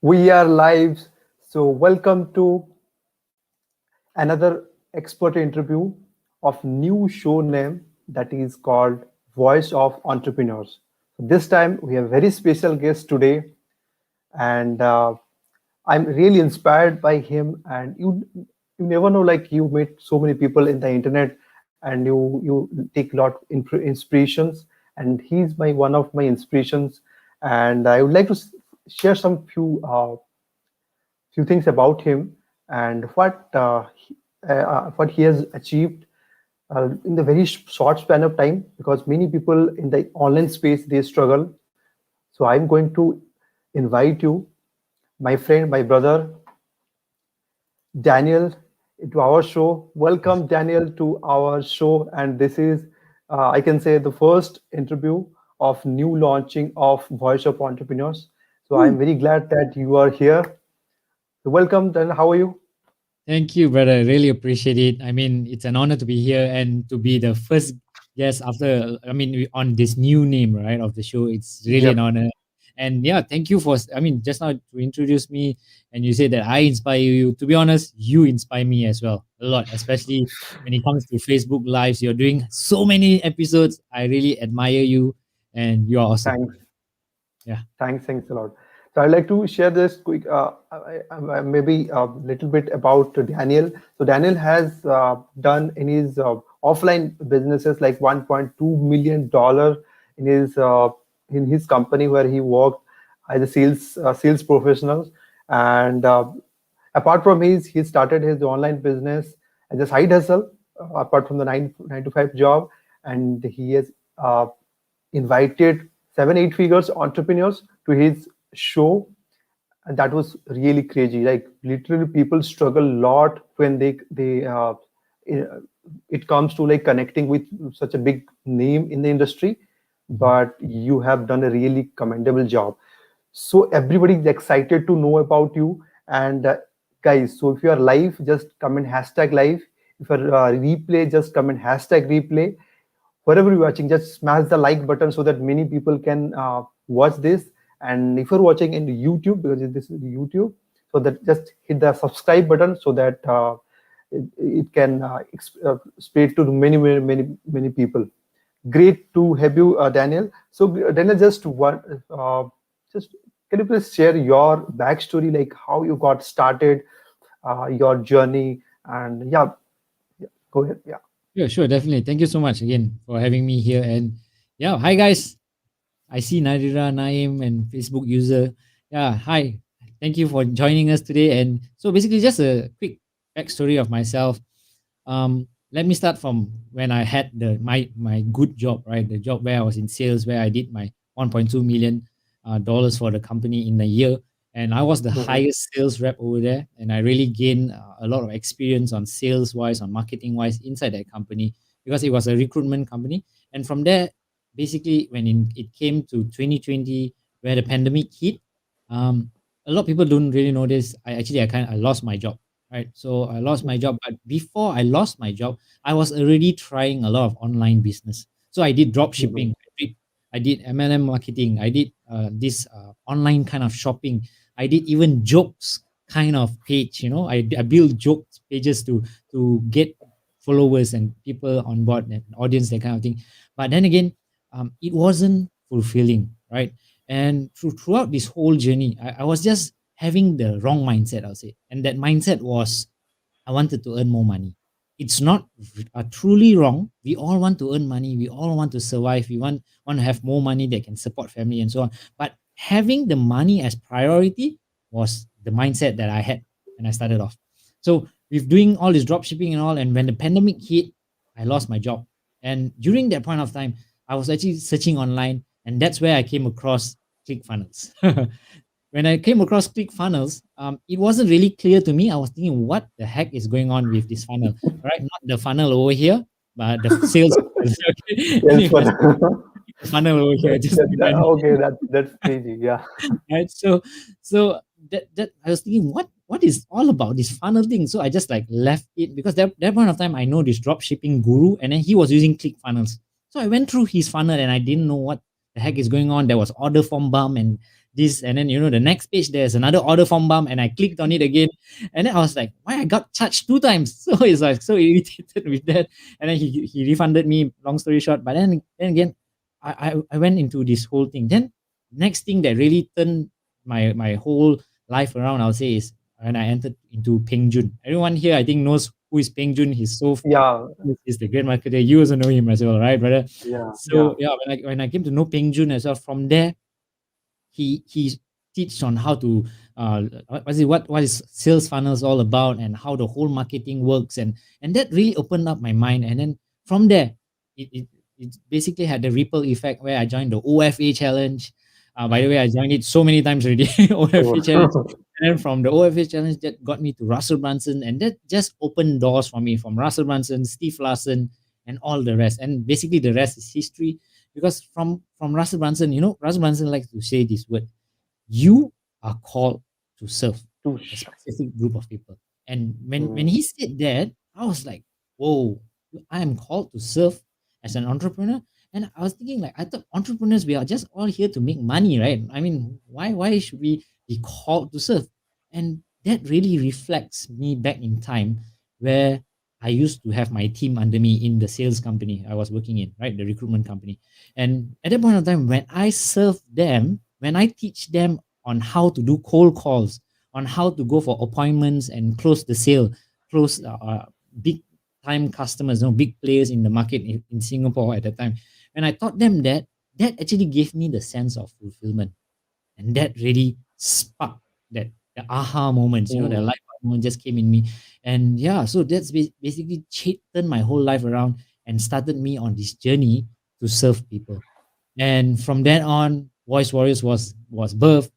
We are live. So, welcome to another expert interview of new show name that is called Voice of Entrepreneurs. This time we have very special guest today, and I'm really inspired by him. And you never know, like you meet so many people in the internet, and you take a lot inspirations. And he's my one of my inspirations, and I would like to share some few things about him and what he has achieved in the very short span of time, because many people in the online space they struggle. So I'm going to invite you, my friend, my brother Daniel, to our show. Welcome, Daniel, to our show. And this is, I can say, the first interview of new launching of Voice of Entrepreneurs. So I'm very glad that you are here. So welcome, Daniel. How are you? Thank you, brother. Really appreciate it. I mean, it's an honor to be here and to be the first guest after, on this new name, right, of the show. It's really an Yep. honor. And yeah, thank you for, just now to introduce me and you say that I inspire you. To be honest, you inspire me as well a lot, especially when it comes to Facebook Lives. You're doing so many episodes. I really admire you and you're awesome. Thanks. Yeah. Thanks a lot. So I'd like to share this quick, maybe a little bit about Daniel. So Daniel has done in his offline businesses like $1.2 million in his company where he worked as a sales professional. And apart from he started his online business as a side hustle, apart from the nine to five job, and he has invited 7 8 figures entrepreneurs to his show, and that was really crazy. Like literally people struggle a lot when it, it comes to like connecting with such a big name in the industry, Mhm. but you have done a really commendable job. So everybody is excited to know about you. And guys, so if you are live, just comment hashtag live. If you're replay, just comment hashtag replay. Wherever you're watching, just smash the like button so that many people can watch this. And if you're watching in YouTube, because this is YouTube, so that just hit the subscribe button so that it can spread to many people. Great to have you, Daniel. So Daniel, just can you please share your backstory, like how you got started, your journey, and yeah, go ahead. Yeah. Sure, sure, definitely. Thank you so much again for having me here. And yeah, hi guys. I see Nadira Naim and Facebook user. Yeah, hi. Thank you for joining us today. And so basically just a quick backstory of myself. Let me start from when I had my good job, right? The job where I was in sales, where I did my 1.2 million dollars for the company in a year, and I was the Mhm. highest sales rep over there, and I really gained a lot of experience on sales wise, on marketing wise inside that company because it was a recruitment company. And from there, basically, when it came to 2020, where the pandemic hit, a lot of people don't really know this. I lost my job, right? So I lost my job, but before I lost my job, I was already trying a lot of online business. So I did drop Mhm. shipping, I did MLM marketing, I did this online kind of shopping, I did even jokes kind of page. I build jokes pages to get followers and people on board and audience, that kind of thing. But then again, it wasn't fulfilling, right? And throughout this whole journey, I was just having the wrong mindset, I'll say. And that mindset was I wanted to earn more money. It's not truly wrong. We all want to earn money. We all want to survive. We want to have more money that can support family and so on. But having the money as priority was the mindset that I had when I started off. So with doing all this drop shipping and all, and when the pandemic hit, I lost my job. And during that point of time, I was actually searching online, and that's where I came across ClickFunnels. When I came across ClickFunnels, it wasn't really clear to me. I was thinking, what the heck is going on with this funnel? Right? Not the funnel over here, but the sales funnel. Okay. Yes, but Anyways, the funnel over here, just imagine. okay, that's crazy. Yeah. Right? So that I was thinking, what is all about this funnel thing? So I just like left it because that point of time I know this drop shipping guru, and then he was using ClickFunnels. So I went through his funnel and I didn't know what the heck is going on. There was order form bump and this, and then the next page there's another order form bump, and I clicked on it again, and then I was like, why I got charged 2 times? So it's like so irritated with that, and then he refunded me. Long story short, but then again, I went into this whole thing. Then next thing that really turned my whole life around, I'll say, is when I entered into Peng Jun. Everyone here, I think, knows who is Peng Jun. He's so Yeah, He's the great marketer. You also know him as well, right, brother? yeah, yeah. So yeah, when I came to know Peng Jun as well, from there he teach on how to what is sales funnels all about, and how the whole marketing works, and that really opened up my mind. And then from there, it it, it basically had the ripple effect where I joined the OFA challenge. By the way, I joined it so many times already. OFA challenge. So, And then from the OFA challenge, that got me to Russell Brunson, and that just opened doors for me, from Russell Brunson, Steve Larson, and all the rest. And basically, the rest is history. Because from Russell Brunson, Russell Brunson likes to say this word: you are called to serve to a sh- specific group of people. And when mm, he said that, I was like, whoa, I am called to serve as an entrepreneur. And I was thinking, like, I thought entrepreneurs, we are just all here to make money, right? I mean, why should we be called to serve? And that really reflects me back in time, where I used to have my team under me in the sales company I was working in, right? The recruitment company. And at that point of time, when I serve them, when I teach them on how to do cold calls, on how to go for appointments and close the sale, close big time customers, big players in the market in Singapore at that time. When I taught them that, that actually gave me the sense of fulfillment, and that really sparked that the aha moments, the mm. light bulb moment just came in me. And yeah, so that's basically turned my whole life around and started me on this journey to serve people. And from then on, Voice Warriors was birthed.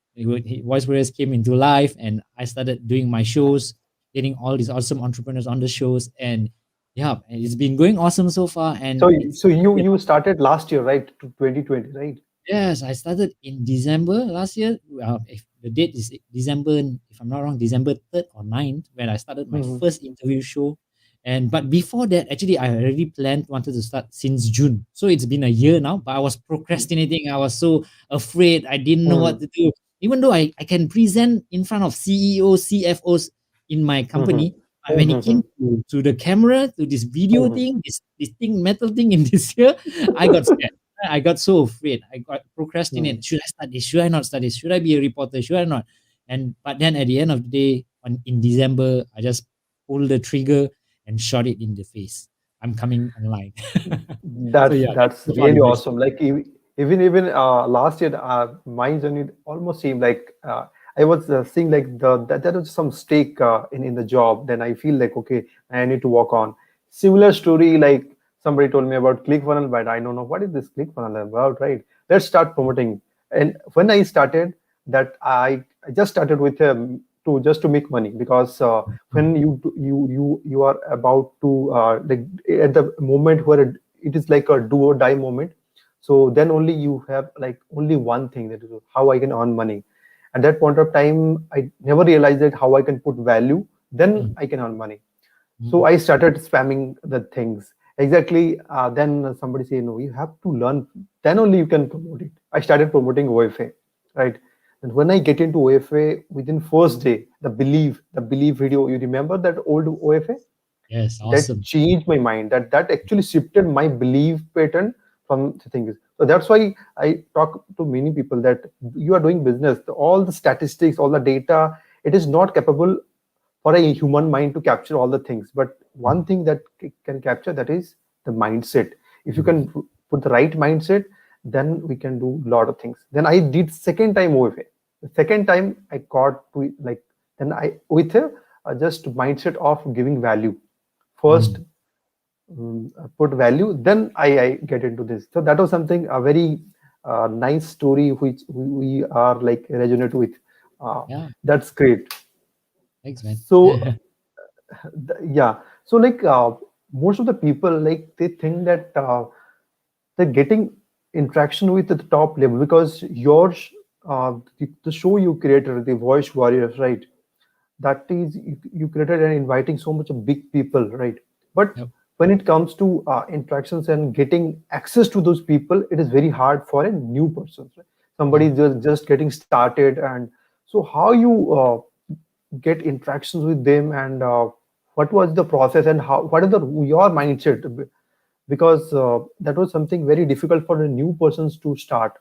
Voice Warriors came into life, and I started doing my shows, getting all these awesome entrepreneurs on the shows. And yeah, and it's been going awesome so far, So, and it's so you started last year, right? To 2020, right? yes, I started in December last year. If the date is December, if I'm not wrong, December 3rd or 9th, when I started my Mhm. first interview show. And but before that, actually, I already wanted to start since June. So it's been a year now, but I was procrastinating. I was so afraid. I didn't know what Mhm. to do. Even though I can present in front of CEOs, CFOs in my Mhm. company, but when it came Mhm. to the camera, to this video Mhm. thing, this thing, metal thing in this here, I got scared. I got so afraid. I got Mhm. procrastinate. Should I start this? Should I not start this? Should I be a reporter? Should I not? And but then at the end of the day, in December, I just pulled the trigger and shot it in the face. I'm coming online. So That's yeah, that's so far really the best. awesome. Like even last year, mine's only almost seemed like I was seeing like that there was some stake in the job. Then I feel like okay, I need to work on. Similar story like somebody told me about ClickFunnels, but I don't know what is this ClickFunnels about, right? Let's start promoting. And when I started that, I just started with to just to make money because Mm, when you are about to like at the moment where it is like a do or die moment, so then only you have like only one thing, that is how I can earn money. At that point of time I never realized that how I can put value, then mm, I can earn money. So mm. I started spamming the things. Exactly. Then somebody say, no, you have to learn. Then only you can promote it. I started promoting OFA, right? And when I get into OFA, within first day, the belief video, you remember that old OFA? Yes, That awesome. changed my mind. That actually shifted my belief pattern from the things. So that's why I talk to many people that you are doing business. All the statistics, all the data, it is not capable for a human mind to capture all the things, but one Mm, thing that can capture, that is the mindset. If you mm. can put the right mindset, then we can do a lot of things. Then I did second time OFA. The second time I got to like, then I with a just mindset of giving value first. Mm. Put value, then I get into this. So that was something a very nice story which we are like resonate with. uh, Yeah, that's great. thanks, man. So yeah, so like most of the people, like they think that they're getting interaction with the top level because the show you created, the Voice Warriors, right? That is, you created and inviting so much of big people, right? But Yep. when it comes to interactions and getting access to those people, it is very hard for a new person, right? somebody Yeah. just getting started, and so how you get interactions with them, and what was the process, and how what is the your mindset, because that was something very difficult for the new persons to start.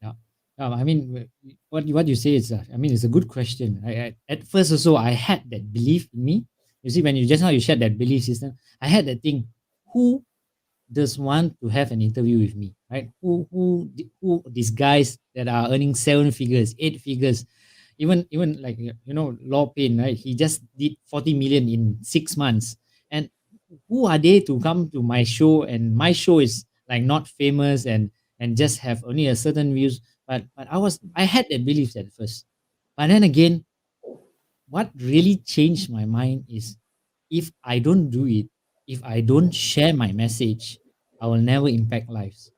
Yeah. I mean, what you say is, I mean, it's a good question. At first also, I had that belief in me. You see, when you just now you shared that belief system, I had that thing. Who does want to have an interview with me, right? Who these guys that are earning seven figures, eight figures, even like Law Payne, right? He just did 40 million in 6 months, and who are they to come to my show? And my show is like not famous and just have only a certain views. But I had that belief at first, but then again, what really changed my mind is if I don't do it, if I don't share my message, I will never impact lives.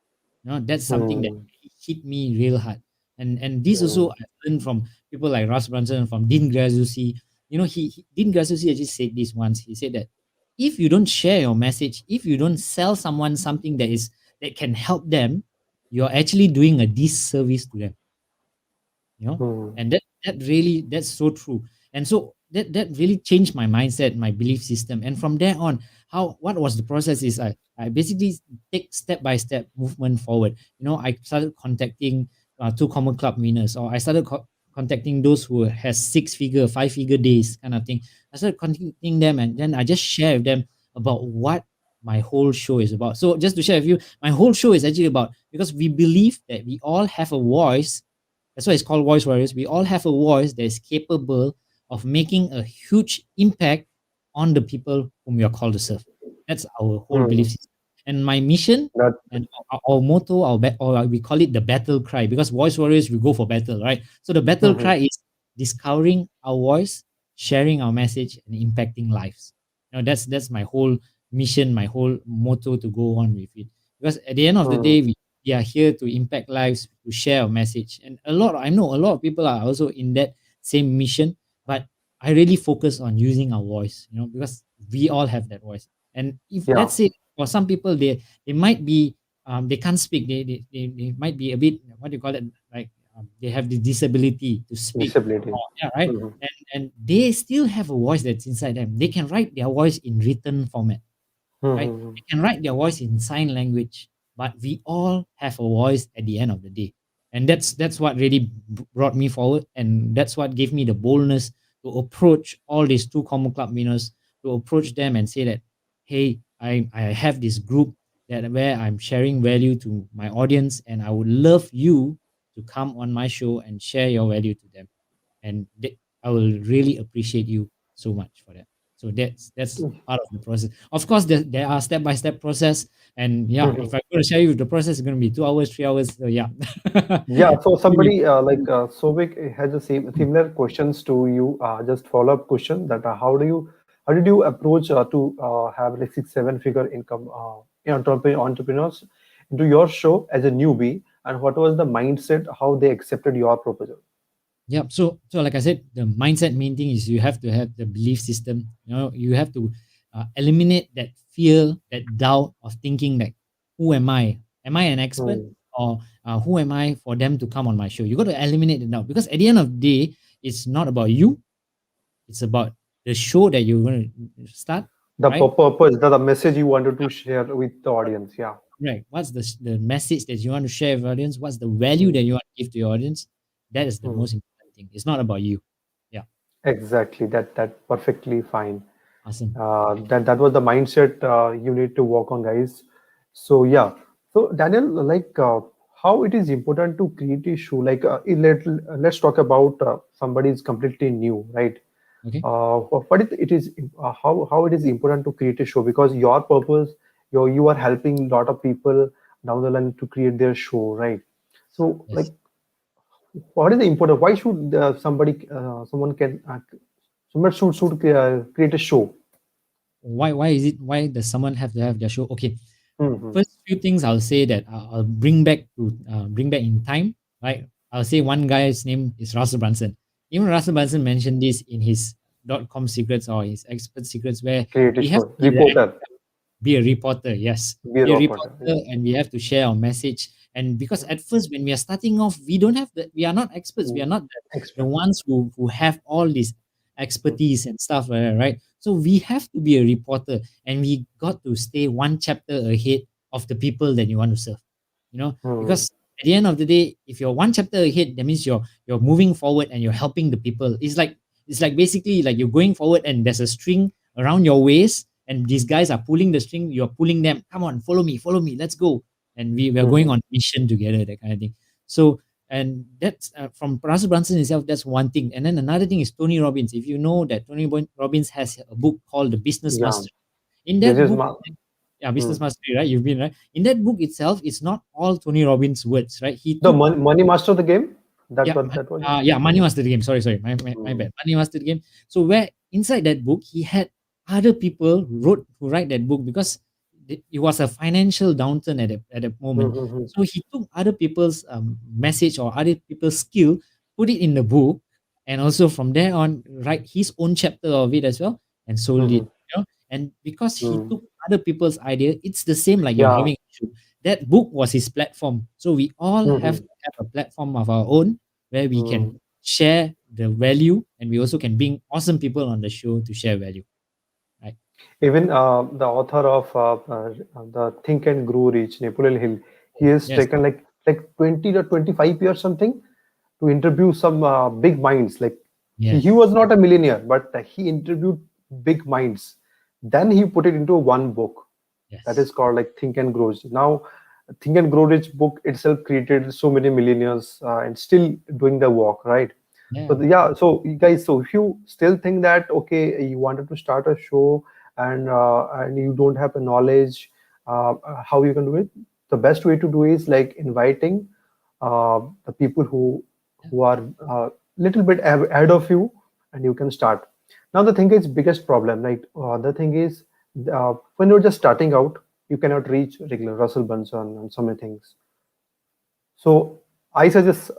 That's something that Hmm. hit me real hard. And this also Hmm. I learned from people like Russ Brunson, from Dean Graziosi. Dean Graziosi actually said this once. He said that if you don't share your message, if you don't sell someone something that can help them, you're actually doing a disservice to them, you know Hmm. and that's so true. And so that really changed my mindset, my belief system. And from there on, how what was the process is I basically take step by step movement forward. I started contacting two common club winners, or I started contacting those who has six figure, five figure days kind of thing. I started contacting them, and then I just share with them about what my whole show is about. So just to share with you, my whole show is actually about, because we believe that we all have a voice. That's why it's called Voice Warriors. We all have a voice that is capable of making a huge impact on the people whom we are called to serve. That's our whole belief Hmm. system. And my mission That. and our motto, or we call it the battle cry, because Voice Warriors, we go for battle, right? So the battle Hmm. cry is discovering our voice, sharing our message, and impacting lives. That's my whole mission, my whole motto to go on with it. Because at the end of the Hmm. day, we are here to impact lives, to share a message. And I know a lot of people are also in that same mission, but I really focus on using our voice, because we all have that voice. And if, Yeah. let's say, for some people, they might be, they can't speak, they might be a bit, what do you call it, like, they have the disability to speak. Disability. Yeah, right. Hmm. And they still have a voice that's inside them. They can write their voice in written format, right? Hmm. They can write their voice in sign language, but we all have a voice at the end of the day. And that's what really brought me forward. And that's what gave me the boldness to approach all these two common club winners, to approach them and say that, hey, I have this group that where I'm sharing value to my audience, and I would love you to come on my show and share your value to them. And I will really appreciate you so much for that. So that's part of the process. Of course, there are step by step process, and yeah, Hmm. if I'm going to share you the process, it's going to be 2 hours, 3 hours. So yeah, Yeah, so Really. somebody Sovik has the same similar questions to you. Just follow up question that how did you approach to have like 6 7 figure income entrepreneurs into your show as a newbie, and what was the mindset how they accepted your proposal? Yeah. So like I said, the mindset main thing is you have to have the belief system. You have to eliminate that fear, that doubt of thinking like, who am I? Am I an expert? Hmm. Or who am I for them to come on my show? You got to eliminate the doubt, because at the end of the day, it's not about you. It's about the show that you're going to start, The right? purpose, the message you wanted to share with the audience. Yeah. Right. What's the message that you want to share with your audience? What's the value Hmm. that you want to give to your audience? That is the Hmm. most important thing. It's not about you. Yeah. Exactly. That perfectly fine. Awesome. That was the mindset you need to work on, guys. So yeah. So Daniel, like how it is important to create a show. Like let's talk about somebody is completely new, right? Okay. What it is how it is important to create a show, because your purpose, you are helping a lot of people down the line to create their show, right? So like Yes. what is the important? Why should someone should create a show? Why is it, why does someone have to have their show? Okay. Hmm. First few things I'll say that I'll bring back in time, right? I'll say one guy's name is Russell Brunson. Even Russell Brunson mentioned this in his .com secrets, or his expert secrets, where Create a we have show. to Reporter. be a reporter. Yes, Be a be a reporter. reporter, and we have to share our message. And because at first when we are starting off, we are not experts, we are Mm. not the Expert. ones who have all this Mm. expertise and stuff like that, right? So we have to be a reporter, and we got to stay one chapter ahead of the people that you want to serve, Mm. because at the end of the day, if you're one chapter ahead, that means you're moving forward and you're helping the people. It's like basically like you're going forward and there's a string around your waist, and these guys are pulling the string, you're pulling them. Come on, follow me, let's go. And we are going Mhm. on mission together, that kind of thing. So, and that's from Russell Brunson himself, that's one thing. And then another thing is Tony Robbins. If you know that Robbins has a book called The Business Yeah. Master. In This that is book, my. yeah, Business Mm. Mastery, right? You've been right. In that book itself, it's not all Tony Robbins' words, right? He The took money master of the game. That yeah, what that was. yeah, Money Master the Game. Sorry, my Mm. bad. Money Master the Game. So where inside that book, he had other people who write that book, because it was a financial downturn at a moment. Mm-hmm. So he took other people's message or other people's skill, put it in the book, and also from there on write his own chapter of it as well, and sold it. Mm-hmm. And because he Mm. took other people's idea, it's the same like you're Yeah. having a show. That book was his platform. So we all have Mm-hmm. to have a platform of our own where we can Mm. share the value, and we also can bring awesome people on the show to share value. Right? Even the author of the Think and Grow Rich, Napoleon Hill, he has Yes. taken like 20 to 25 years something to interview some big minds. Like he Yes. was not a millionaire, but he interviewed big minds. Then he put it into one book that is Yes. called like Think and Grow Rich. Now, Think and Grow Rich book itself created so many millionaires and still doing the work, right? Yeah. So yeah, so you guys, so if you still think that okay, you wanted to start a show and you don't have the knowledge, how you can do it, the best way to do is like inviting the people Yeah. who are little bit ahead of you, and you can start. Now the thing is biggest problem, like the thing is when you're just starting out, you cannot reach regular Russell Bunson and so many things. So I suggest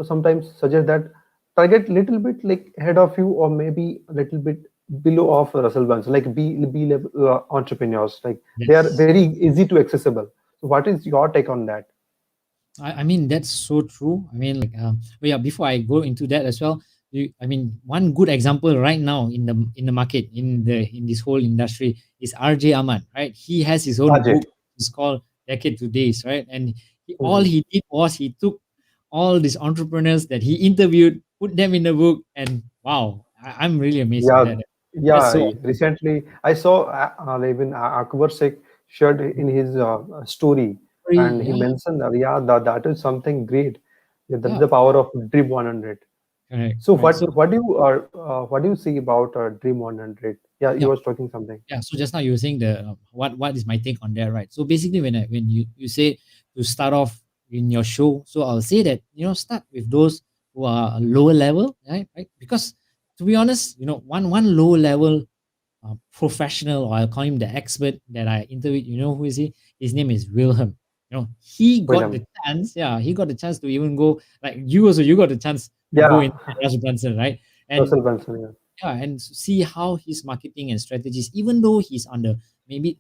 sometimes suggest that target little bit like ahead of you, or maybe a little bit below of Russell Brunson, like B level entrepreneurs. Like they are Yes. very easy to accessible. So what is your take on that? I mean, that's so true. I mean, like, but yeah, before I go into that as well, I mean, one good example right now in the market, in this whole industry, is RJ Ahmad, right? He has his own Ajay. book. It's called Decade to Days, right? And all Mhm. he did was he took all these entrepreneurs that he interviewed, put them in the book, and wow, I'm really amazed with Yeah, that. That's yeah. so awesome. Recently, I saw even Akbar Sheikh shared in his story, and he Yeah, mentioned that yeah, that is something great. Yeah, that is yeah, the power of Dream 100. correct, So right. So what do you see about Dream 100? Yeah, you yeah. was talking something. Yeah, so just now you were saying what is my take on that, right? So basically, when you say to start off in your show, so I'll say that start with those who are lower level, right? Right? Because to be honest, one lower level professional, or I'll call him the expert that I interviewed. You know who is he? His name is Wilhelm. He got the William. chance. Yeah, he got the chance to even go like you also. You got the chance to go Yeah, in Rush Brunson, right? And Russell Benson. Yeah, yeah, and see how his marketing and strategies, even though he's on the maybe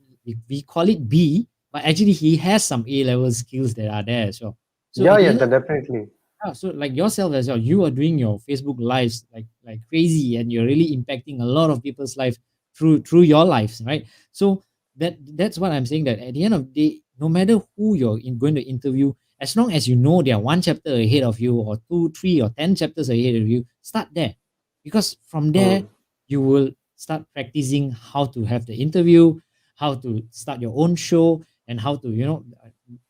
we call it B, but actually he has some A level skills that are there as well. So yeah, at the yeah. end of Definitely. so like yourself as well, you are doing your Facebook lives like crazy, and you're really impacting a lot of people's life through your lives, right? So that's what I'm saying. That at the end of the day, no matter who you're going to interview, as long as you know they're one chapter ahead of you, or two, three, or 10 chapters ahead of you, start there, because from there Hmm. you will start practicing how to have the interview, how to start your own show, and how to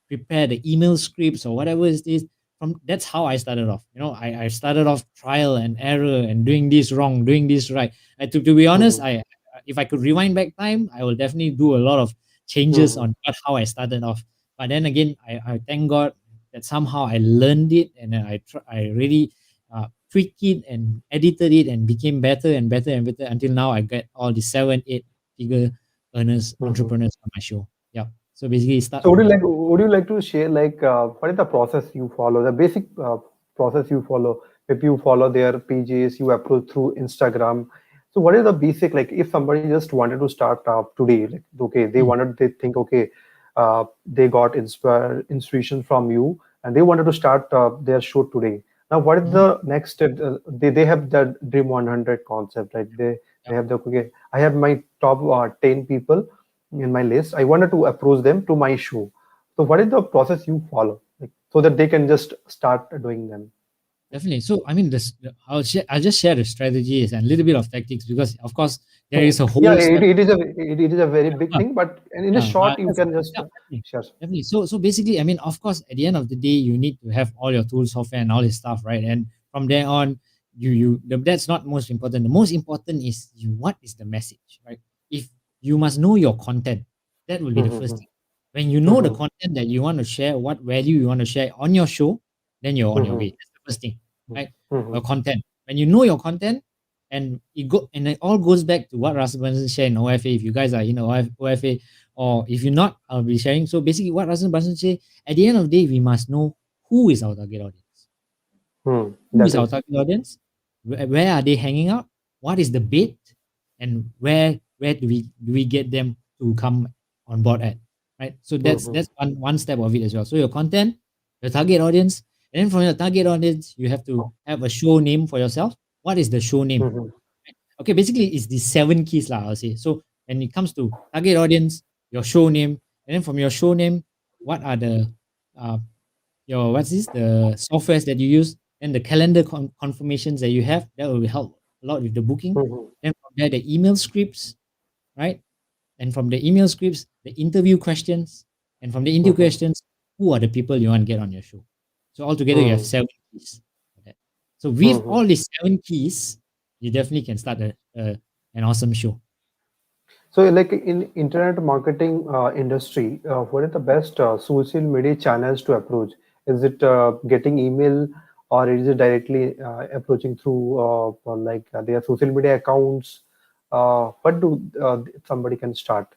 prepare the email scripts or whatever it is. From That's how I started off. I started off trial and error, and doing this wrong, doing this right. To be honest, Hmm. I if I could rewind back time, I will definitely do a lot of changes Hmm. on how I started off. But then again, I thank God that somehow I learned it, and then I really tweaked it and edited it and became better and better and better until now I get all the 7, 8 figure earners, Hmm. entrepreneurs on my show. Yeah. So basically start So from there. would you like to share like what is the process you follow, the basic process you follow? If you follow their pages, you approach through Instagram. So what is the basic, like if somebody just wanted to start today, like okay, they Mm. wanted, they think okay, they got inspiration from you, and they wanted to start their show today. Now, what is Mhm. the next step? They have the Dream 100 concept, right? They Yep. have the, okay, I have my top 10 people in my list. I wanted to approach them to my show. So, what is the process you follow, like, so that they can just start doing them? Definitely. So, I mean, I'll just share the strategies and a little bit of tactics because, of course, there is a Yeah, whole step. it is a very big thing, but in a Yeah, short, you that's can just yeah, definitely. share. Definitely. So basically, I mean, of course, at the end of the day, you need to have all your tools, software, and all this stuff, right? And from there on, that's not most important. The most important is what is the message, right? If you must know your content, that will be the first Mhm, thing. When you know the mhm, content that you want to share, what value you want to share on your show, then you're on your way. mhm, That's the first thing, right? Your mhm, content. When you know your content, and it all goes back to what Russell Brunson shared in OFA. If you guys are in OFA, or if you're not, I'll be sharing. So basically, what Russell Brunson say at the end of the day, we must know who is our target audience. Who that is our is. target audience? Where are they hanging out? What is the bait? And where do we get them to come on board at? Right. So Mhm, that's one step of it as well. So your content, your target audience, and then from your target audience, you have to have a show name for yourself. What is the show name? mhm, Okay, basically it's the 7 keys lah, I'll say. So when it comes to target audience, your show name, and then from your show name, what are the uh, your what's this the softwares that you use, and the calendar confirmations that you have, that will help a lot with the booking. mhm, Then from there, the email scripts, right? And from the email scripts, the interview questions, and from the interview mhm, questions, who are the people you want to get on your show? So altogether, you have mhm, 7 keys for that. So with mhm. all these 7 keys, you definitely can start an awesome show. So, like in internet marketing industry, what are the best social media channels to approach? Is it getting email, or is it directly approaching through their social media accounts? What do somebody can start?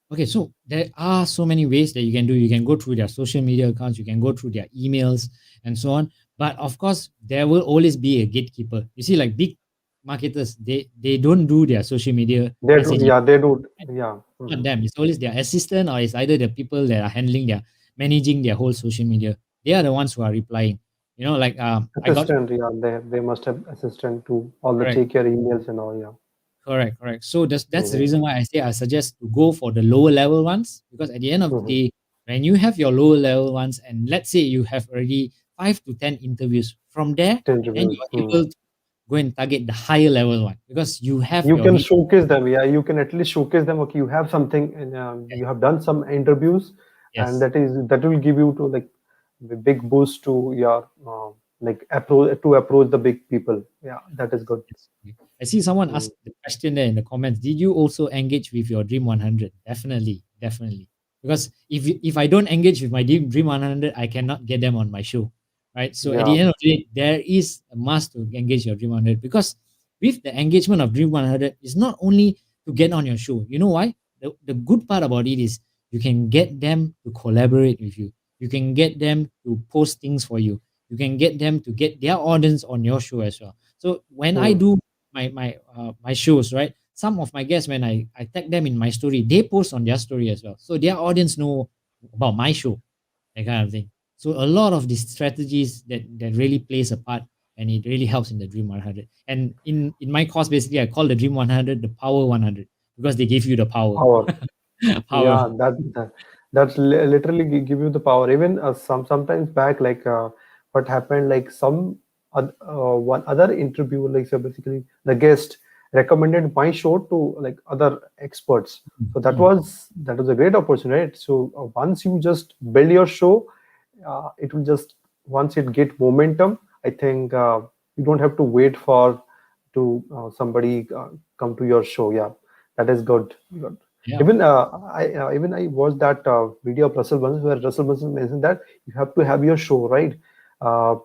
Okay, so there are so many ways that you can do. You can go through their social media accounts, you can go through their emails and so on. But of course, there will always be a gatekeeper. You see, like big marketers, they don't do their social media They do, messaging. yeah, they do, Right? yeah. Not Mhm. them. It's always their assistant, or it's either the people that are handling their managing their whole social media. They are the ones who are replying. Like I got Assistant, yeah, they must have assistant to all the correct. take your emails and all, yeah. Correct, correct. So that's the Mhm, reason why I say I suggest to go for the lower level ones, because at the end of the mhm. day, when you have your lower level ones, and let's say you have already 5 to 10 interviews, from there, then Interviews. you are able to go and target the higher level one because you have You your can reach. showcase them, yeah, you can at least showcase them. Okay, you have something, and Yes, you have done some interviews, and yes. that will give you to like the big boost to your like approach the big people. Yeah, that is good. Yes. Okay. I see someone Mm. asked the question there in the comments. Did you also engage with your Dream 100? Definitely, definitely. Because if I don't engage with my Dream 100, I cannot get them on my show, right? So at the Yeah. end of the day, there is a must to engage your Dream 100, because with the engagement of Dream 100, it's not only to get on your show. You know why? The good part about it is you can get them to collaborate with you. You can get them to post things for you. You can get them to get their audience on your show as well. So when I Mm. do my shows, right? Some of my guests, when I tag them in my story, they post on their story as well. So their audience know about my show, that kind of thing. So a lot of these strategies that really plays a part, and it really helps in the Dream 100. And in my course, basically, I call the Dream 100 the Power 100, because they give you the power. Power. Power. Yeah, that's literally give you the power. Even sometimes back, like what happened, like one other interview, like so basically the guest recommended my show to like other experts. So Mm, that was a great opportunity, right? So once you just build your show, it will just once it get momentum. I think you don't have to wait for to somebody come to your show. Yeah, that is good. Good. yeah. Even I watched that video of Russell Brunson where Russell Brunson mentioned that you have to have your show, right. Uh,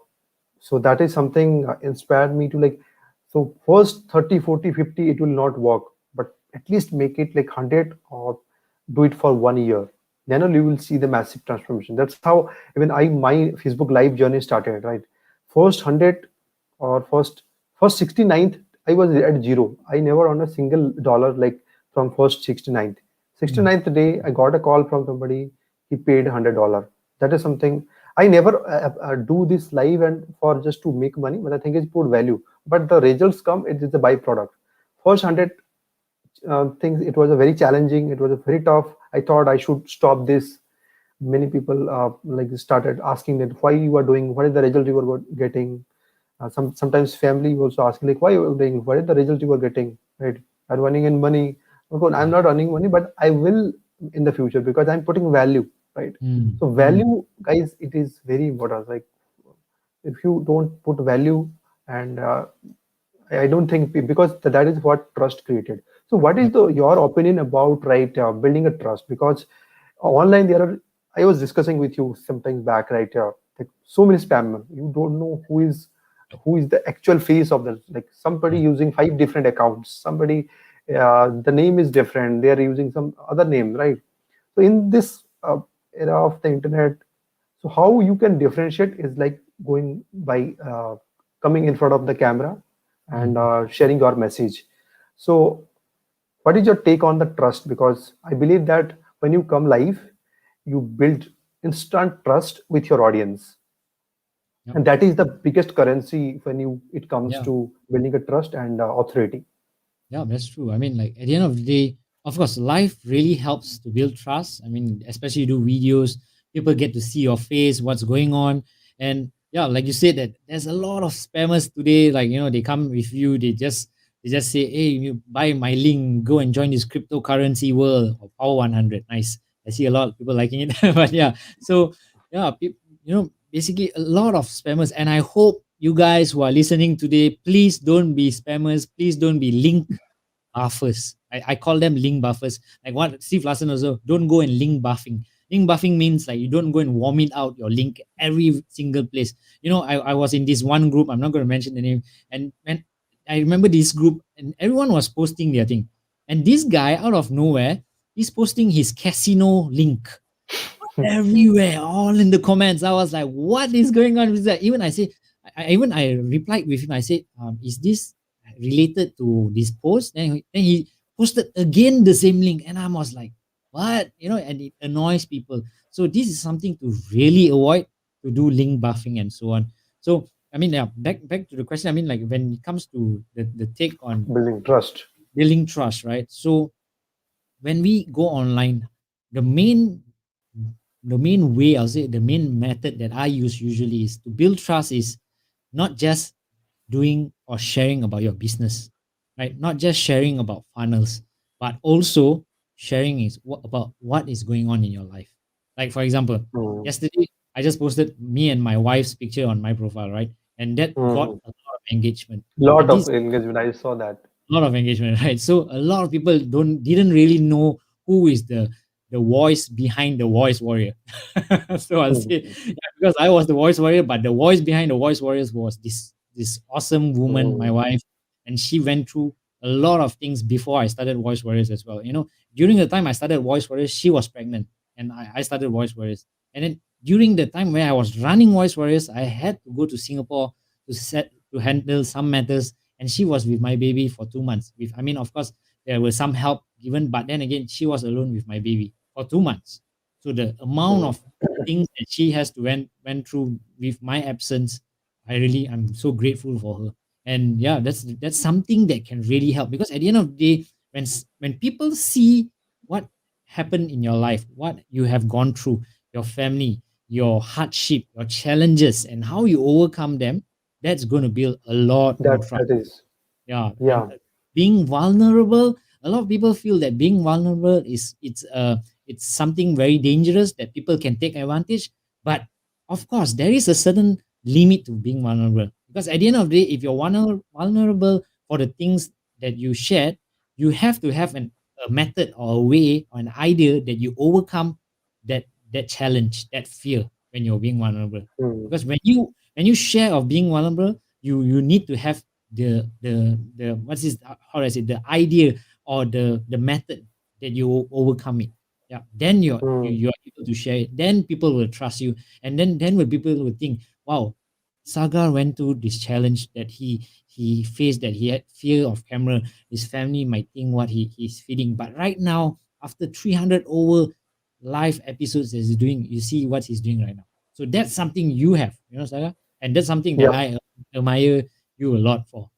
so that is something inspired me to like, so first 30, 40, 50 it will not work, but at least make it like 100 or do it for 1 year, then only you will see the massive transformation. That's how even my Facebook live journey started, right. First 100 or first 69th I was at zero. I never earned a single dollar like from first 69th Mm, 69th day I got a call from somebody. he paid $100. That is something I never do this live and for just to make money, but I think it's put value. But the results come, it is a byproduct. First 100 things, it was a very challenging, it was a very tough. I thought I should stop this. Many people like started asking that why you are doing, what is the result you are getting. Sometimes family also asking like why you are doing, what is the result you are getting, right? Are running in money? Okay, I'm not earning money, but I will in the future because I'm putting value, right? Mm, So mm, value, guys, it is very important. Like if you don't put value, and I don't think because that is what trust created. So, what yeah, is the your opinion about right building a trust? Because online there are, I was discussing with you sometimes back, right? Like so many spammer. You don't know who is the actual face of the, like somebody yeah, using five different accounts. Somebody the name is different. They are using some other name, right? So in this era of the internet, so how you can differentiate is like going by coming in front of the camera and mm. sharing your message. So what is your take on the trust? Because I believe that when you come live, you build instant trust with your audience, Yep. and that is the biggest currency when you it comes Yeah. to building a trust and authority. Yeah, that's true. I mean, like at the end of the day, of course, life really helps to build trust. I mean, especially you do videos, people get to see your face, what's going on. And yeah, like you said, that there's a lot of spammers today. Like, they come with you, they just say, hey, you buy my link, go and join this cryptocurrency world of Power 100. Nice. I see a lot of people liking it. But yeah, so yeah, basically a lot of spammers. And I hope you guys who are listening today, please don't be spammers, please don't be link buffers. I call them link buffers. Like what Steve Larsen also, don't go and link buffing. Link buffing means like you don't go and vomit out your link every single place. I was in this one group, I'm not going to mention the name, and I remember this group and everyone was posting their thing. And this guy out of nowhere, he's posting his casino link everywhere, all in the comments. I was like, what is going on with that? Even I say, I replied with him. I said, is this related to this post? Then he posted again the same link, and I was like, what? And it annoys people. So this is something to really avoid, to do link buffing and so on. So I mean, yeah, back to the question. I mean, like when it comes to the take on Building trust. building trust, right? So when we go online, the main the main way, I'll say the main method that I use usually is to build trust is not just doing or sharing about your business, right? Not just sharing about funnels, but also sharing is about what is going on in your life. Like for example, Mm. yesterday I just posted me and my wife's picture on my profile, right? And that got Mhm. a lot of engagement. Lot And of this engagement. I saw that. lot of engagement, right? So a lot of people didn't really know who is the voice behind the voice warrior. So I'll say, Mhm. yeah, because I was the voice warrior, but the voice behind the voice warriors was this awesome woman, my Mhm. wife, and she went through a lot of things before I started voice warriors as well. During the time I started voice warriors, she was pregnant, and I started voice warriors, and then during the time where I was running voice warriors, I had to go to Singapore to handle some matters, and she was with my baby for 2 months. I mean, of course, there was some help given, but then again, she was alone with my baby for 2 months. So the amount Mhm. of things that she has to went through with my absence, I'm so grateful for her. And yeah, that's something that can really help, because at the end of the day, when people see what happened in your life, what you have gone through, your family, your hardship, your challenges, and how you overcome them, that's going to build a lot more trust. That is, Yeah, and yeah. being vulnerable, a lot of people feel that being vulnerable it's something very dangerous that people can take advantage. But of course, there is a certain limit to being vulnerable, because at the end of the day, if you're vulnerable for the things that you shared, you have to have a method or a way or an idea that you overcome that challenge, that fear, when you're being vulnerable. Mm. Because when you share of being vulnerable, you need to have the what's this, how do I say, the idea or the method that you overcome it. Yeah, then Mm. you're able to share it. Then people will trust you, and then when people will think, wow, Sagar went through this challenge that he faced, that he had fear of camera. His family might think what he's feeling, but right now, after 300 over live episodes that he's doing, you see what he's doing right now. So that's something you have, Saga, and that's something that Yeah. I admire you a lot for,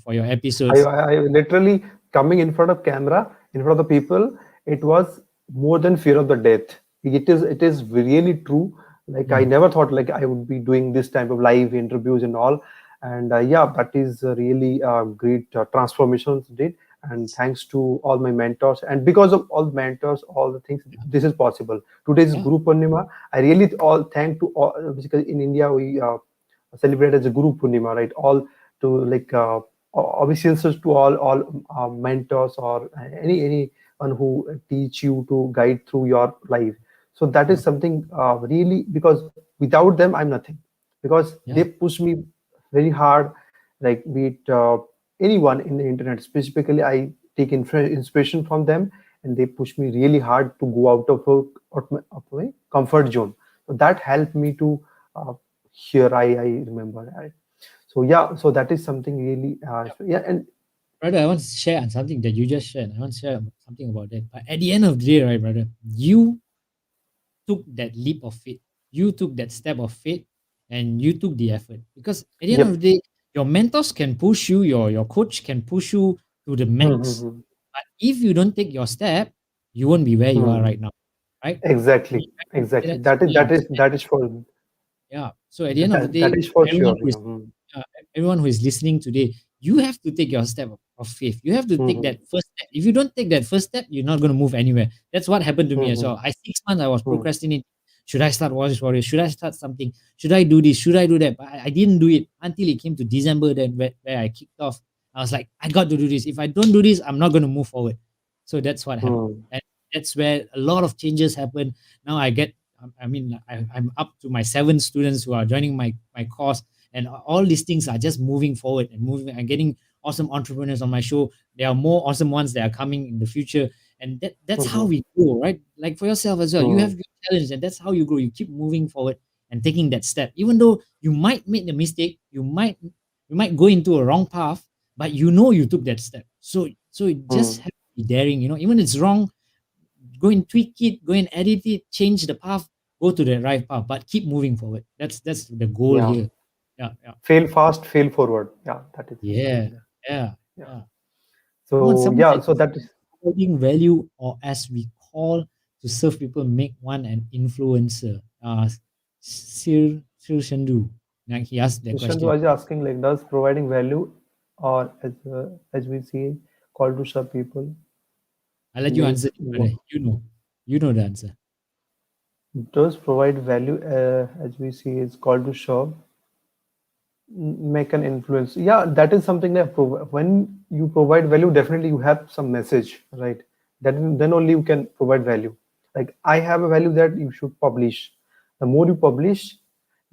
for your I, episodes. I literally coming in front of camera, in front of the people, it was more than fear of the death. It is really true. Like I Mm, never thought like I would be doing this type of live interviews and all. And yeah, that is really great transformations did. And thanks to all my mentors, and because of all the mentors, all the things, yeah, this is possible. Today's yeah, Guru Purnima. I really all thank to all, because in India we celebrate as a Guru Purnima, right? All to like obeisances to all mentors or anyone who teach you to guide through your life. So that yeah, is something really, because without them I'm nothing, because they yeah, push me very hard, like be it anyone in the internet. Specifically, I take inspiration from them, and they push me really hard to go out of my comfort zone. So that helped me to here I remember that. So yeah, so that is something really yeah. yeah. And Brother, I want to share on something that you just shared. I want to share something about that. But at the end of the day, right, brother, you took that leap of faith. You took that step of faith and you took the effort. Because at the end of yep. the day, your mentors can push you, your coach can push you to the Hmm, hmm, max. hmm, But if you don't take your step, you won't be where you are hmm. right now. Right? Exactly, I can say exactly. that That is strongly. that is that is for yeah. So at the end of the that day, is for everyone sure. who is uh, everyone who is listening today, you have to take your step of faith. You have to Hmm, take hmm, that first step. If you don't take that first step, you're not going to move anywhere. That's what happened to me as hmm, well. I 6 months I was hmm, procrastinating. Should I start Voice Warrior? Should I start something? Should I do this? Should I do that? But I didn't do it until it came to December. Then where I kicked off, I was like, I got to do this. If I don't do this, I'm not going to move forward. So that's what happened, hmm, and that's where a lot of changes happen. Now I get I mean, I'm up to my 7 students who are joining my course, and all these things are just moving forward and moving and getting awesome entrepreneurs on my show. There are more awesome ones that are coming in the future, and that's how hmm, we grow, right? Like for yourself as well, you hmm, have your challenge, and that's how you grow. You keep moving forward and taking that step, even though you might make the mistake, you might go into a wrong path, but you know you took that step. So it just hmm. have to be daring, even it's wrong, go and tweak it, go and edit it, change the path, go to the right path, but keep moving forward. That's the goal Yeah. here. Yeah, yeah, Fail fast, fail forward. Yeah, that is yeah, something there. yeah, Yeah. yeah. Come on, So someone yeah, that so is that is providing value, or as we call to serve people, make one an influencer. Sir Shandu, like he asked that Nishantu question. was asking like, does providing value, or as we see, call to serve people I'll let you means answer it, brother. You know the answer. does provide value, as we see is called to serve, make an influence. Yeah, that is something that when you provide value, definitely you have some message, right? Then only you can provide value. Like I have a value that you should publish. The more you publish,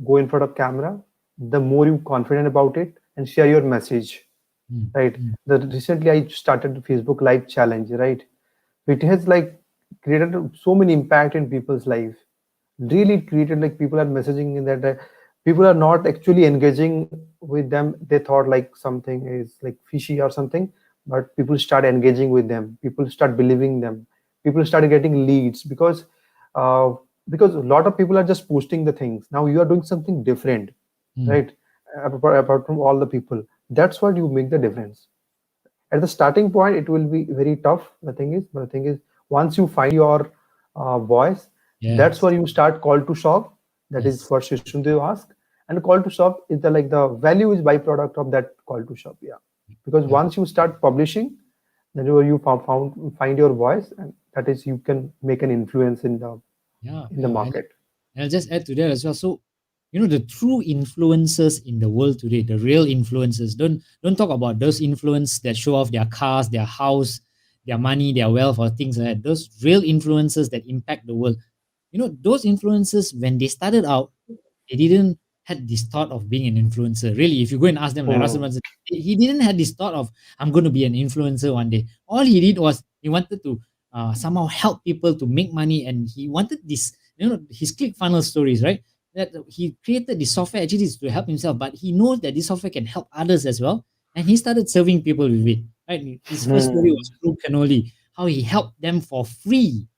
go in front of camera, the more you confident about it and share your message, Mm, right? mm, The recently I started the Facebook live challenge, right? It has like created so many impact in people's life. Really it created like people are messaging in that people are not actually engaging with them. They thought like something is like fishy or something, but people start engaging with them, people start believing them, people started getting leads, uh, because a lot of people are just posting the things. Now you are doing something different, mm. right? Apart from all the people, that's what you make the difference. At the starting point it will be very tough. The thing is once you find your voice, that's Yes, where you start call to shop. That is yes, for Shishundev ask. And call to shop is the like the value is byproduct of that call to shop. Yeah, because yeah, once you start publishing, then you find your voice, and that is you can make an influence yeah, in the yeah. market. And I'll just add to that as well. So, the true influencers in the world today, the real influencers, don't talk about those influencers that show off their cars, their house, their money, their wealth, or things like that. Those real influencers that impact the world. Those influencers, when they started out, they didn't had this thought of being an influencer. Really, if you go and ask them, like Russell Hmm. Brunson, he didn't have this thought of I'm going to be an influencer one day. All he did was he wanted to somehow help people to make money, and he wanted this, his click funnel stories, right? That he created this software actually is to help himself, but he knows that this software can help others as well, and he started serving people with it. Right? His first story Hmm. was Crew Cannoli, how he helped them for free.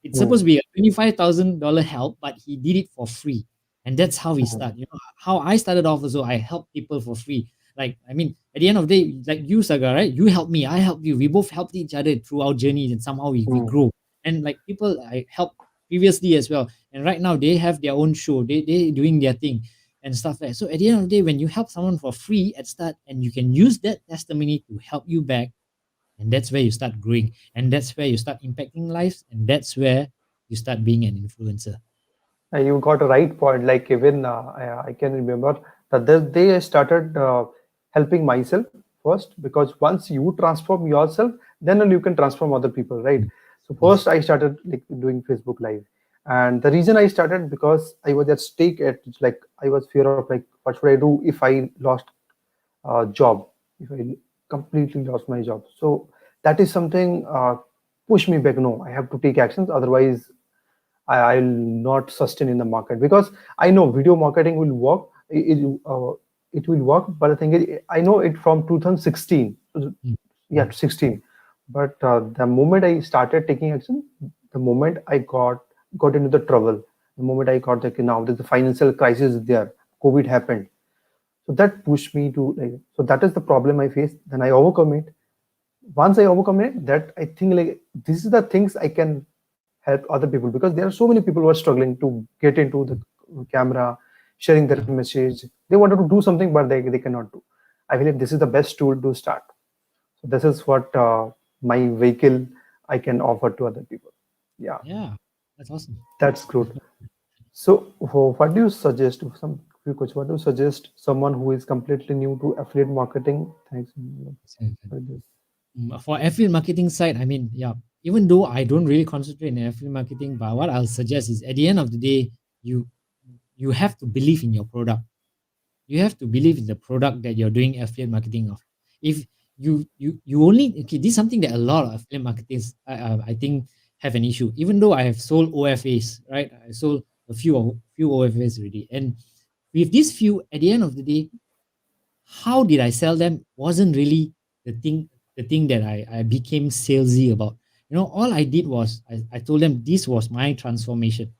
It's Hmm. supposed to be a $25,000 help, but he did it for free. And that's how we Hmm. start. You know, how I started off also, I help people for free. Like, I mean, at the end of the day, like you, Saga, right? You help me, I help you. We both helped each other through our journeys, and somehow we Hmm. grow. And like people I helped previously as well. And right now they have their own show. They doing their thing and stuff like that. So at the end of the day, when you help someone for free at start and you can use that testimony to help you back, and that's where you start growing, and that's where you start impacting lives, and that's where you start being an influencer. You got a right point. Like even I can remember that this day I started helping myself first, because once you transform yourself, then only you can transform other people, right? Mm. So Yes. first I started like doing Facebook Live, and the reason I started because I was at stake at, like, I was fear of like what should I do if I lost job, if I completely lost my job. So that is something push me back. No, I have to take actions, otherwise I'll not sustain in the market, because I know video marketing will work. It will work, but the thing is, I know it from 2016. Mm. Yeah, Mm. 16. But the moment I started taking action, the moment I got into the trouble, the moment I got that, okay, now there's a financial crisis there, COVID happened. So that pushed me to like. So that is the problem I faced. Then I overcome it. Once I overcome it, that I think like this is the things I can help other people, because there are so many people who are struggling to get into the camera, sharing their Yeah. message. They wanted to do something, but they cannot do. I believe this is the best tool to start. So this is what my vehicle I can offer to other people. Yeah, Yeah. That's awesome. that's good. So what do you suggest? Some few questions. What do you suggest someone who is completely new to affiliate marketing? Thanks for this. For affiliate marketing side, I mean, yeah, even though I don't really concentrate in affiliate marketing, but what I'll suggest is at the end of the day, you you have to believe in your product. You have to believe in the product that you're doing affiliate marketing of. If you only, okay, this is something that a lot of affiliate marketers I think have an issue. Even though I have sold OFAs, right? I sold a few OFAs already, and with these few, at the end of the day, how did I sell them wasn't really the thing that I became salesy about. You know, all I did was I told them this was my transformation,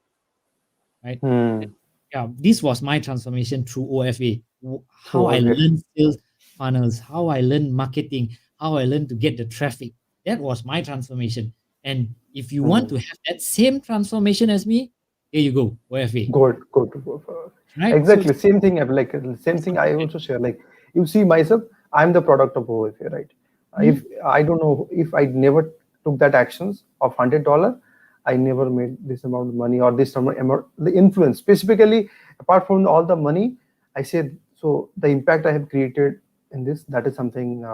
right? Hmm. Yeah, this was my transformation through OFA. How True. I Okay. learned sales funnels, how I learned marketing, how I learned to get the traffic. That was my transformation. And if you want Hmm. to have that same transformation as me, here you go, OFA, Good. right? So Exactly. Same thing. Like same thing. I also share. Like you see myself, I'm the product of OFA, right? If mm, I don't know, if I never took that actions of $100, I never made this amount of money, or this amount. The influence specifically, apart from all the money, I said, so the impact I have created in this, that is something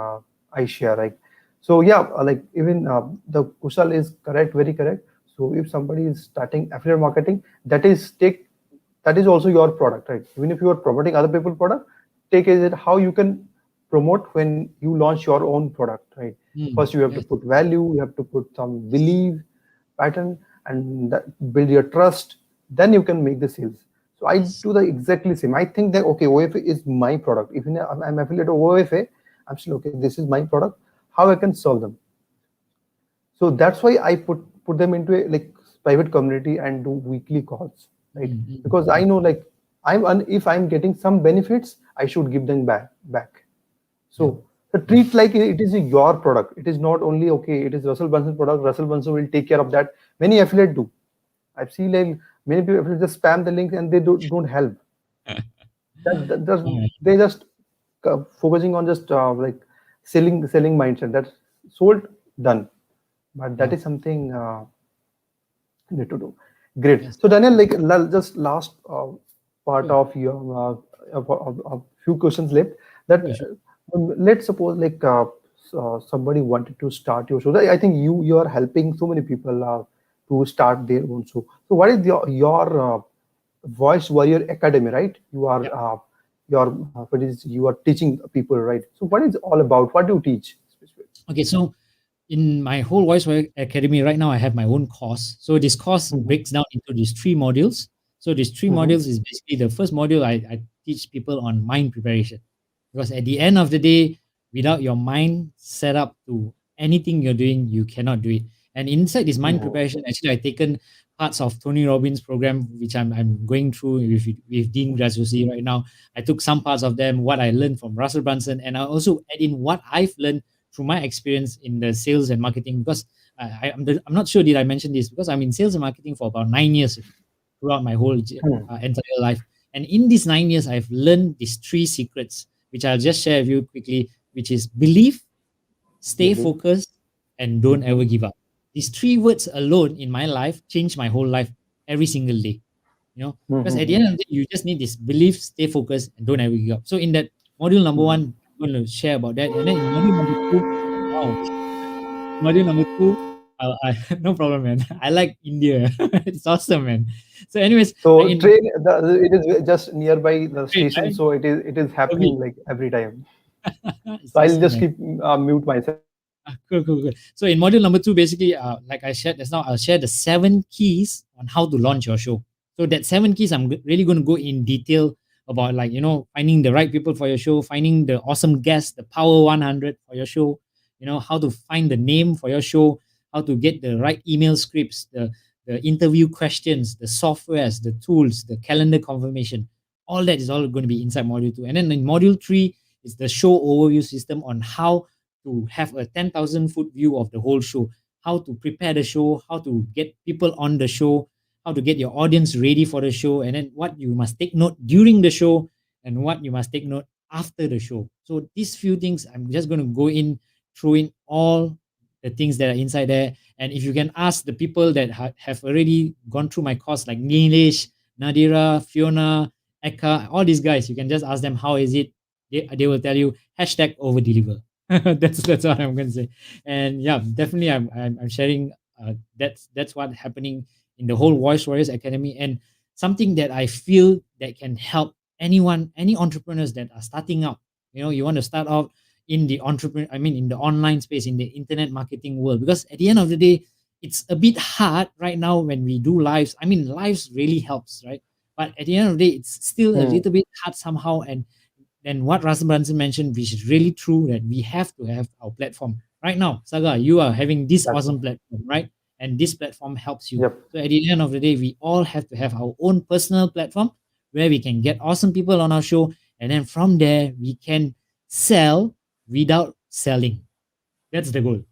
I share. Like so, yeah. Like even the Kushal is correct, very correct. So if somebody is starting affiliate marketing, that is also your product, right? Even if you are promoting other people's product, take it how you can promote when you launch your own product, right? First you have to yes, put value, you have to put some belief pattern, and build your trust, then you can make the sales. So I yes, do the exactly same. I think that okay, OFA is my product. Even if I'm affiliated with OFA, I'm still okay, this is my product, how I can solve them. So that's why I put them into a like private community and do weekly calls, right? Because I mm, know like if I'm getting some benefits, I should give them back. yeah, So the treat like it is your product. It is not only okay, it is Russell Brunson product, Russell Brunson will take care of that. Many affiliate do. I've seen like many people affiliate just spam the links and they don't help. They just focusing on just like selling mindset. That's sold, done. But that yeah, is something need to do. Great. yes, So Daniel, like just last part sure, of your few questions left. That sure, sure. let's suppose like somebody wanted to start your show. I think you are helping so many people to start their own show. So what is your voice warrior academy, right? You are Yeah. your what is you are teaching people, right? So what is all about? What do you teach? Okay, so in my whole voice Work academy right now, I have my own course. So this course Mhm, breaks down into these three modules. So these three mhm, modules is basically the first module I teach people on mind preparation. Because at the end of the day, without your mind set up to anything you're doing, you cannot do it. And inside this mind Mhm. preparation, actually, I taken parts of Tony Robbins' program, which I'm going through with Dean Graziosi right now. I took some parts of them, what I learned from Russell Brunson, and I also add in what I've learned through my experience in the sales and marketing. Because I'm not sure did I mention this, because I'm in sales and marketing for about 9 years throughout my whole Hmm. entire life. And in these 9 years, I've learned these three secrets, which I'll just share with you quickly, which is believe, stay Believe. focused, and don't ever Mhm. give up. These three words alone in my life changed my whole life every single day. Because at the Mhm. end of the day, you just need this belief, stay focused, and don't ever give up. So in that module number Mhm. one, I'm going to share about that. And then in module number two, wow, module number two, no problem, man. I like India. It's awesome, man. So, anyways, like So in train, it is just nearby the great, station, right? so it is Love it. happening like every time. It's So I'll awesome, just man. keep mute myself. Cool, cool, cool. So in module number two, basically, like I shared just now, I'll share the 7 keys on how to launch your show. So that 7 keys, I'm really going to go in detail about, like, finding the right people for your show, finding the awesome guests, the power 100 for your show, how to find the name for your show, how to get the right email scripts, the interview questions, the softwares, the tools, the calendar confirmation. All that is all going to be inside module two. And then in module three is the show overview system on how to have a 10,000 foot view of the whole show, how to prepare the show, how to get people on the show, how to get your audience ready for the show, and then what you must take note during the show and what you must take note after the show. So these few things, I'm just going to go in, throw in all the things that are inside there. And if you can ask the people that have already gone through my course, like Nilesh, Nadira, Fiona, Eka, all these guys, you can just ask them how is it. They will tell you hashtag over deliver. That's what I'm gonna say. And yeah, definitely I'm sharing that's what happening in the whole Voice Warriors Academy, and something that I feel that can help anyone, any entrepreneurs that are starting out. You want to start out in the in the online space, in the internet marketing world, because at the end of the day, it's a bit hard right now when we do lives. Lives really helps, right? But at the end of the day, it's still a Hmm. little bit hard somehow. And then what Russell Brunson mentioned, which is really true, that we have to have our platform. Right now, Saga, you are having this That's awesome platform, right? And this platform helps you. yep. So at the end of the day, we all have to have our own personal platform where we can get awesome people on our show. And then from there, we can sell without selling. That's the goal.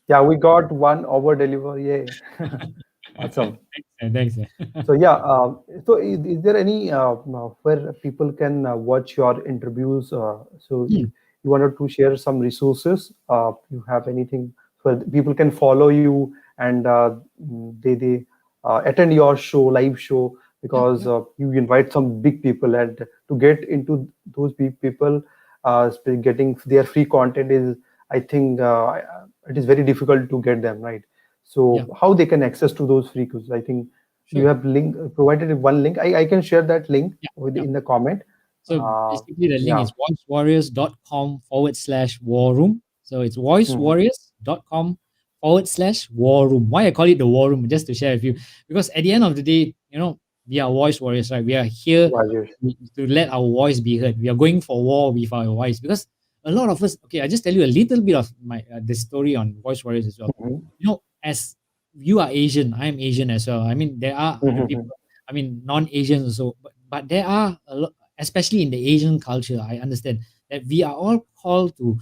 Yeah, we got one over deliver. Yay. Awesome. Thanks, man. So yeah, so is there any where people can watch your interviews? So Hmm. you wanted to share some resources. You have anything where people can follow you and they attend your show, live show, Yeah, because yeah, you invite some big people, and to get into those big people, getting their free content is, I think, it is very difficult to get them right. yeah. So how they can access to those free courses? I think you Sure. have link provided one link. I can share that link Yeah, with yeah. in the comment. So basically, the link Yeah. is voicewarriors.com/war room. So it's Hmm. voicewarriors.com/war room. Why I call it the war room, just to share with you, because at the end of the day, we are voice warriors, right? We are here Rajesh. to let our voice be heard. We are going for war with our voice, because a lot of us. Okay, I just tell you a little bit of my the story on voice warriors as well. Hmm. As you are Asian, I'm Asian as well. There are other Hmm. people. Non-Asians also, but there are a lot, especially in the Asian culture. I understand that we are all called to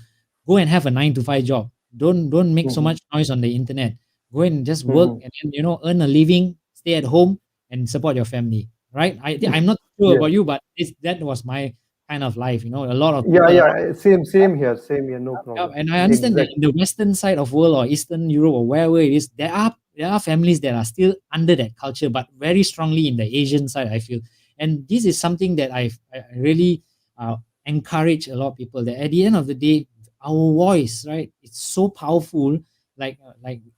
go and have a 9 to 5 job. Don't make so Hmm. much noise on the internet. Go and just work Hmm. and then, earn a living, stay at home and support your family. Right? I'm not sure Yes. about you, but that was my kind of life. A lot of Yeah. people around. Yeah. Same here. Same here. No Yeah, problem. and I understand that Exactly. in the western side of world or Eastern Europe or wherever it is, there are families that are still under that culture, but very strongly in the Asian side, I feel. And this is something that I really uh, encourage a lot of people, that at the end of the day, our voice, right? It's so powerful. Like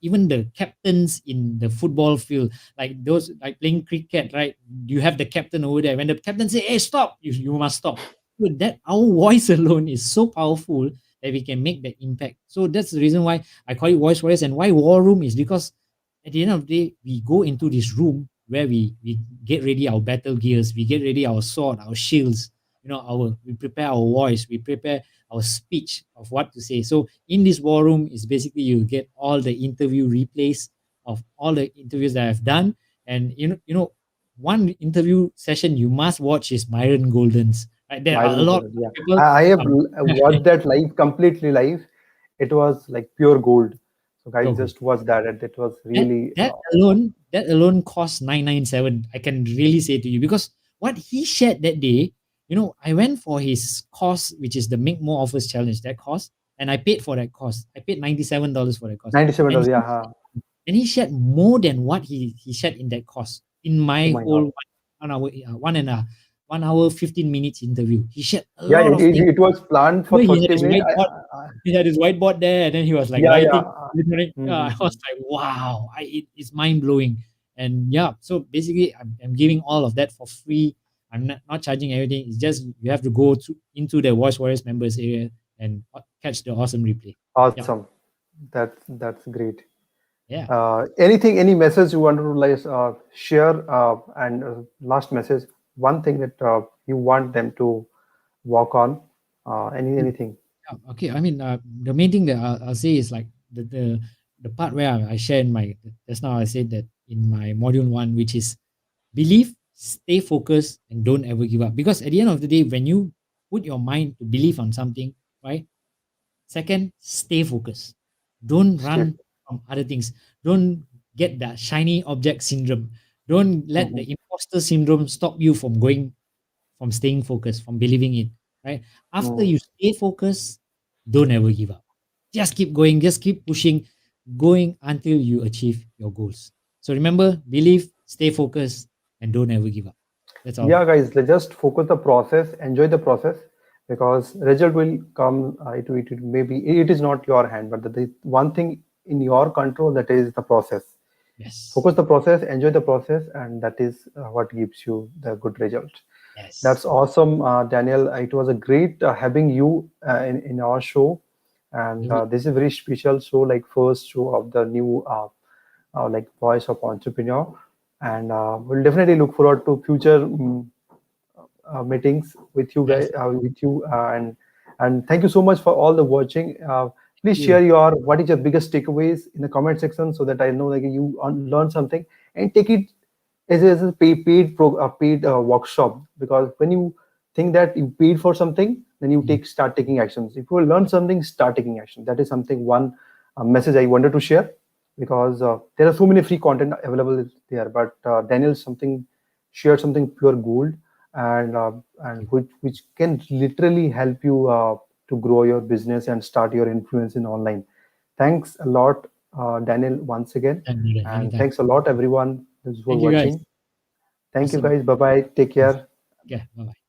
even the captains in the football field, like those like playing cricket, right? You have the captain over there. When the captain say, "Hey, stop!" You must stop. So that our voice alone is so powerful that we can make that impact. So that's the reason why I call it voice warriors, and why war room is because at the end of the day, we go into this room where we get ready our battle gears, we get ready our sword, our shields, we prepare our voice, we prepare our speech of what to say. So in this war room is basically you get all the interview replays, of all the interviews that I've done. And one interview session you must watch is Myron Golden's. Right? There are a Myron lot Golden, of yeah. people. I have Um, watched that live, completely live. It was like pure gold. So Pure guys, gold. just watch that, and it was That really that alone cost 997. I can really say to you, because what he shared that day, I went for his course, which is the Make More Offers Challenge. That course, and I paid for that course. I paid $97 for that course, and $97. Yeah, he shared more than what he shared in that course. In oh my my God. whole 1 hour, 1 hour 15 minutes interview, he shared a Yeah, lot it, of it, things. it was planned for Remember, 30 minutes. he had his whiteboard there, and then he was like Yeah, yeah. writing. I was Mhm. like, wow, it's mind blowing. And yeah, so basically, I'm giving all of that for free. I'm not charging anything. It's just you have to go into the Voice Warriors members area and catch the awesome replay. Yep. Awesome. That's great. Yeah. Any message you want to like share? And last message, one thing that you want them to walk on. Anything. Yeah, okay. I mean, the main thing that I'll say is like the part where I share in my just now I said that in my module one, which is believe, stay focused, and don't ever give up. Because at the end of the day, when you put your mind to believe on something, right? Second, stay focused. Don't Stay. run from other things. Don't get that shiny object syndrome. Don't let Mhm. the imposter syndrome stop you from staying focused, from believing it. Right? After Mm. you stay focused, don't ever give up. Just keep going, just keep pushing, going until you achieve your goals. So remember, believe, stay focused, and don't ever give up. That's all. Yeah, guys, let's just focus the process, enjoy the process, because result will come. It maybe it is not your hand, but the one thing in your control, that is the process. Yes. Focus the process, enjoy the process, and that is what gives you the good result. Yes. That's awesome, Daniel. It was a great having you in our show, and Love it. this is a very special show, like first show of the new like Voice of Entrepreneur, and we'll definitely look forward to future meetings with you guys, Yes. and thank you so much for all the watching. Please You. share your what is your biggest takeaways in the comment section, so that I know like you learn something, and take it as a paid workshop, because when you think that you paid for something, then you Mhm. start taking actions. If you learn something, start taking action. That is something, one message I wanted to share, because there are so many free content available there, but Daniel something shared something pure gold, and You. which can literally help you to grow your business and start your influence in online. Thanks a lot, Daniel, once again, Anytime, brother. and Anytime. thanks a lot everyone who's for Thank you, guys. watching. Thank you Awesome. guys. Bye bye. Take Yes. care. Yeah. Bye bye.